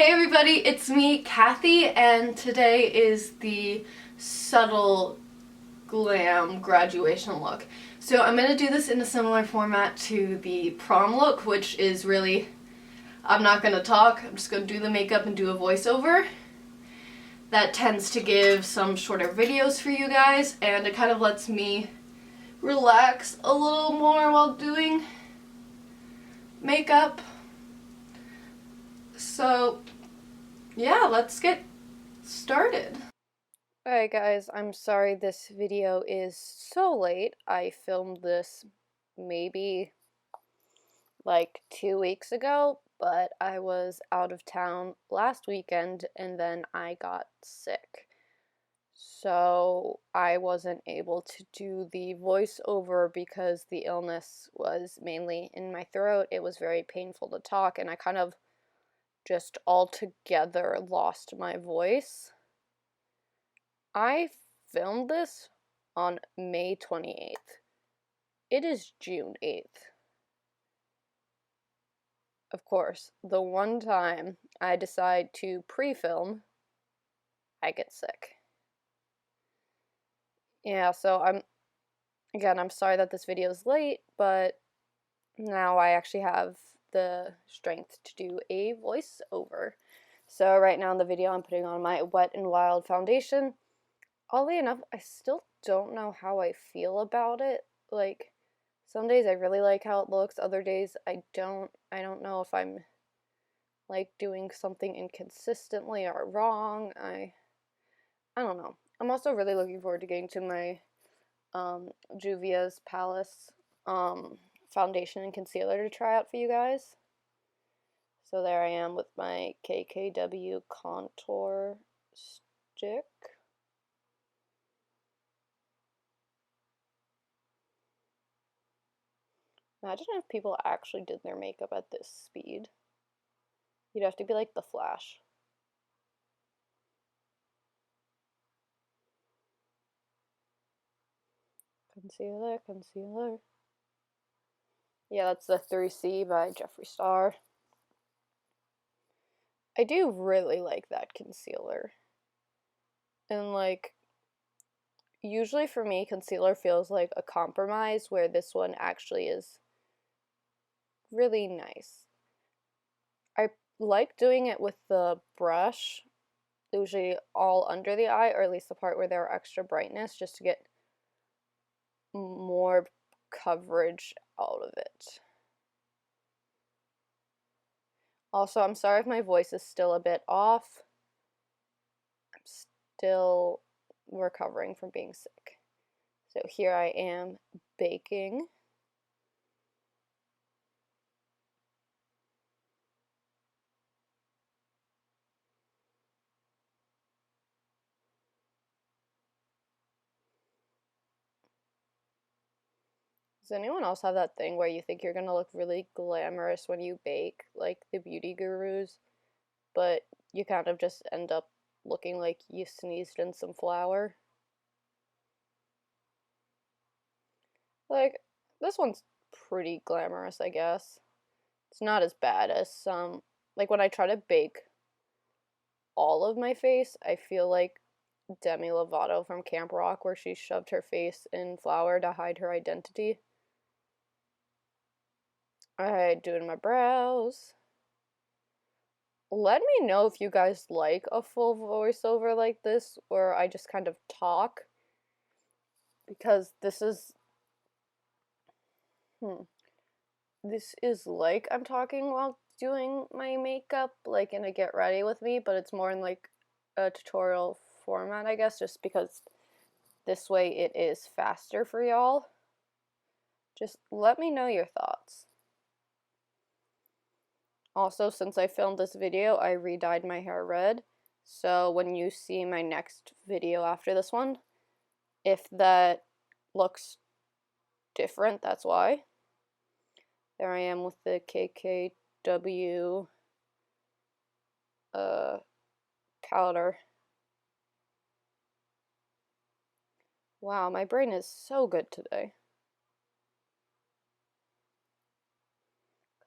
Hey everybody, it's me, Kathy, and today is the subtle glam graduation look. So I'm going to do this in a similar format to the prom look, which is really, I'm not going to talk, I'm just going to do the makeup and do a voiceover. That tends to give some shorter videos for you guys, and it kind of lets me relax a little more while doing makeup. So yeah, let's get started. Alright guys, I'm sorry this video is so late. I filmed this maybe like 2 weeks ago, but I was out of town last weekend and then I got sick. So I wasn't able to do the voiceover because the illness was mainly in my throat. It was very painful to talk and I kind of just altogether lost my voice. I filmed this on May 28th. It is June 8th. Of course, the one time I decide to pre-film, I get sick. Yeah, so I'm sorry that this video is late, but now I actually have the strength to do a voiceover. So right now in the video I'm putting on my Wet n Wild foundation. Oddly enough, I still don't know how I feel about it. Like, some days I really like how it looks, other days I don't. I don't know if I'm like doing something inconsistently or wrong. I don't know. I'm also really looking forward to getting to my Juvia's Palace foundation and concealer to try out for you guys. So there I am with my KKW contour stick. Imagine if people actually did their makeup at this speed. You'd have to be like the Flash. Concealer, concealer. Yeah, that's the 3C by Jeffree Star. I do really like that concealer. And like, usually for me, concealer feels like a compromise, where this one actually is really nice. I like doing it with the brush, usually all under the eye, or at least the part where there are extra brightness, just to get more coverage out of it. Also, I'm sorry if my voice is still a bit off. I'm still recovering from being sick. So here I am baking. Does anyone else have that thing where you think you're gonna look really glamorous when you bake, like the beauty gurus, but you kind of just end up looking like you sneezed in some flour? Like, this one's pretty glamorous, I guess. It's not as bad as some, like when I try to bake all of my face, I feel like Demi Lovato from Camp Rock, where she shoved her face in flour to hide her identity. Alright, doing my brows. Let me know if you guys like a full voiceover like this, where I just kind of talk. Because this is like I'm talking while doing my makeup, like in a get ready with me, but it's more in like a tutorial format, I guess, just because this way it is faster for y'all. Just let me know your thoughts. Also, since I filmed this video, I re-dyed my hair red, so when you see my next video after this one, if that looks different, that's why. There I am with the KKW powder. Wow, my brain is so good today.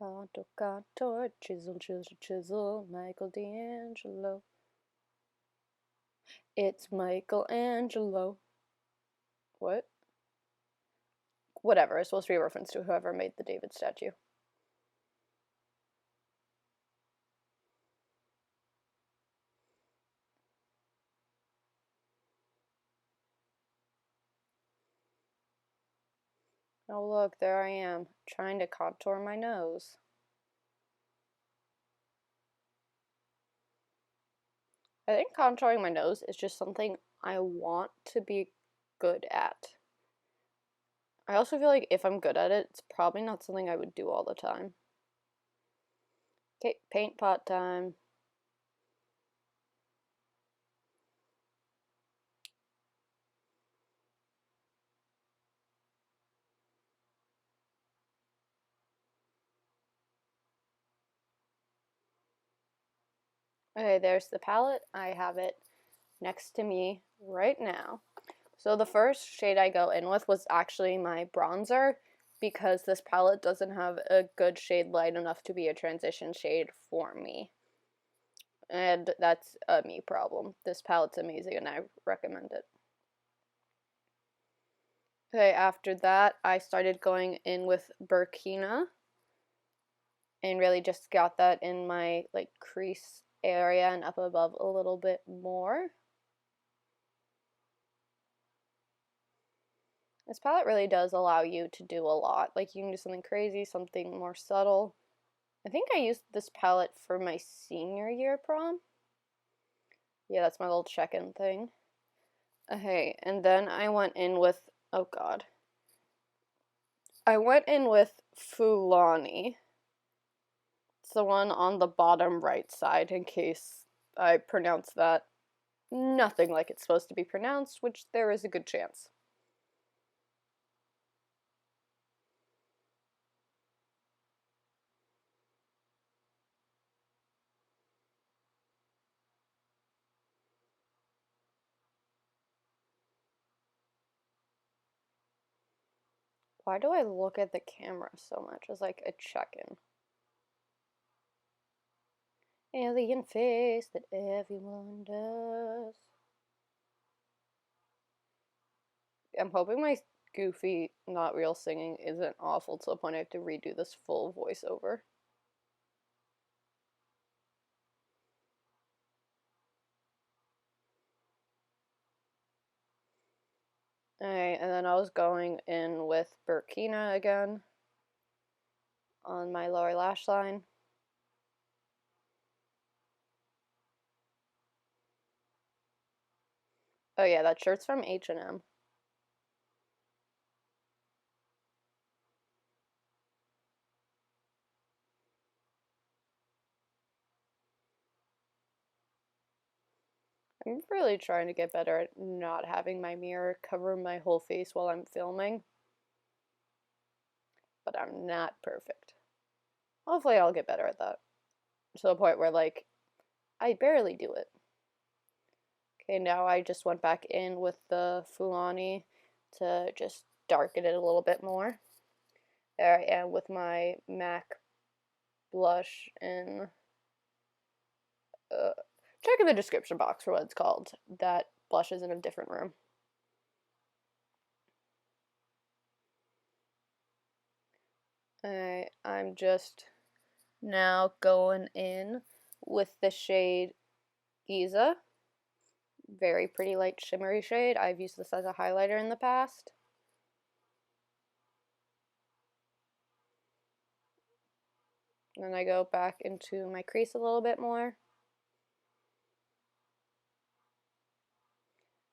Contour, contour, chisel, chisel, chisel, Michael D'Angelo. It's Michelangelo. What? Whatever, it's supposed to be a reference to whoever made the David statue. Oh look, there I am, trying to contour my nose. I think contouring my nose is just something I want to be good at. I also feel like if I'm good at it, it's probably not something I would do all the time. Okay, paint pot time. Okay, there's the palette. I have it next to me right now. So the first shade I go in with was actually my bronzer because this palette doesn't have a good shade light enough to be a transition shade for me. And that's a me problem. This palette's amazing and I recommend it. Okay, after that, I started going in with Burkina and really just got that in my like crease area and up above a little bit more. This palette really does allow you to do a lot. Like you can do something crazy, something more subtle. I think I used this palette for my senior year prom. Yeah, that's my little check-in thing. Okay, and then I went in with, oh god. I went in with Fulani. It's the one on the bottom right side in case I pronounce that nothing like it's supposed to be pronounced, which there is a good chance. Why do I look at the camera so much as like a check-in? Alien face that everyone does. I'm hoping my goofy, not real singing isn't awful to the point I have to redo this full voiceover. Alright, and then I was going in with Burkina again on my lower lash line. Oh yeah, that shirt's from H&M. I'm really trying to get better at not having my mirror cover my whole face while I'm filming. But I'm not perfect. Hopefully I'll get better at that. To the point where, like, I barely do it. Okay, now I just went back in with the Fulani to just darken it a little bit more. There I am with my MAC blush in check in the description box for what it's called. That blush is in a different room. I'm just now going in with the shade Giza. Very pretty light shimmery shade. I've used this as a highlighter in the past. Then I go back into my crease a little bit more.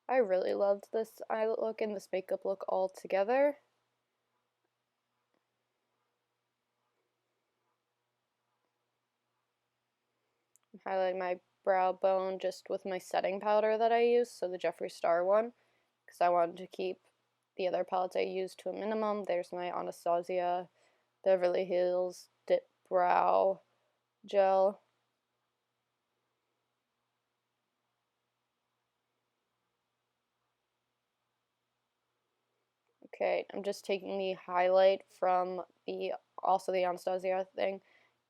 I really loved this eye look and this makeup look all together. I'm highlighting my brow bone just with my setting powder that I use, so the Jeffree Star one, because I wanted to keep the other palettes I used to a minimum. There's my Anastasia Beverly Hills Dip Brow Gel. Okay, I'm just taking the highlight from the also the Anastasia thing,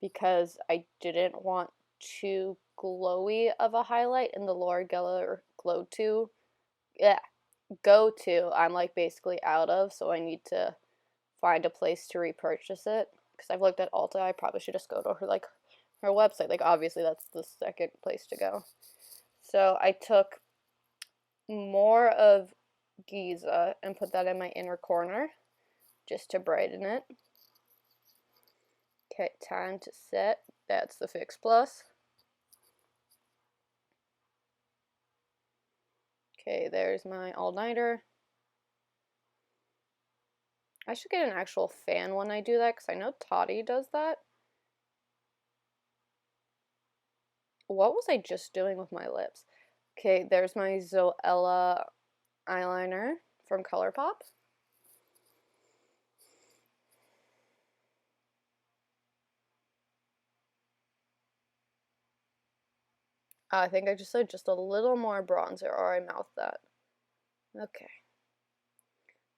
because I didn't want too glowy of a highlight in the Laura Geller Glow 2. Yeah, Go To, I'm like basically out of, so I need to find a place to repurchase it. Because I've looked at Ulta, I probably should just go to her website. Like, obviously, that's the second place to go. So I took more of Giza and put that in my inner corner just to brighten it. Okay, time to set. That's the Fix Plus. Okay, there's my all-nighter. I should get an actual fan when I do that, because I know Toddy does that. What was I just doing with my lips? Okay, there's my Zoella eyeliner from ColourPop. I think I just said just a little more bronzer, or I mouthed that. Okay.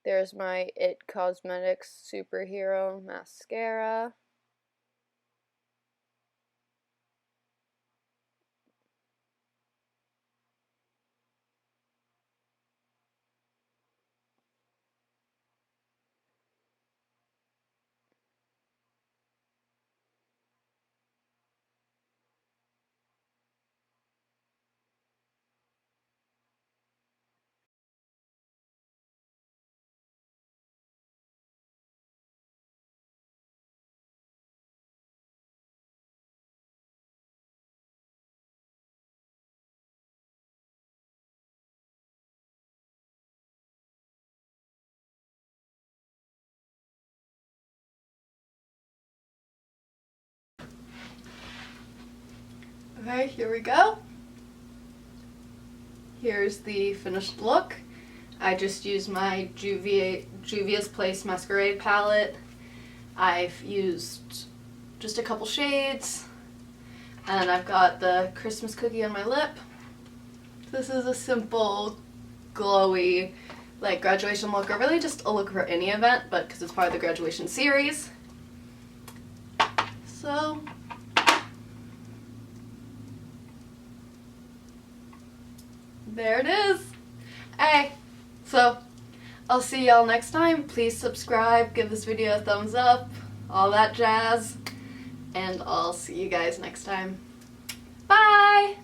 There's my It Cosmetics Superhero Mascara. Okay, here we go. Here's the finished look. I just used my Juvia's Place Masquerade palette. I've used just a couple shades, and I've got the Christmas cookie on my lip. This is a simple, glowy, like, graduation look, or really just a look for any event, but because it's part of the graduation series. So, there it is. Hey, so I'll see y'all next time. Please subscribe, give this video a thumbs up, all that jazz, and I'll see you guys next time. Bye!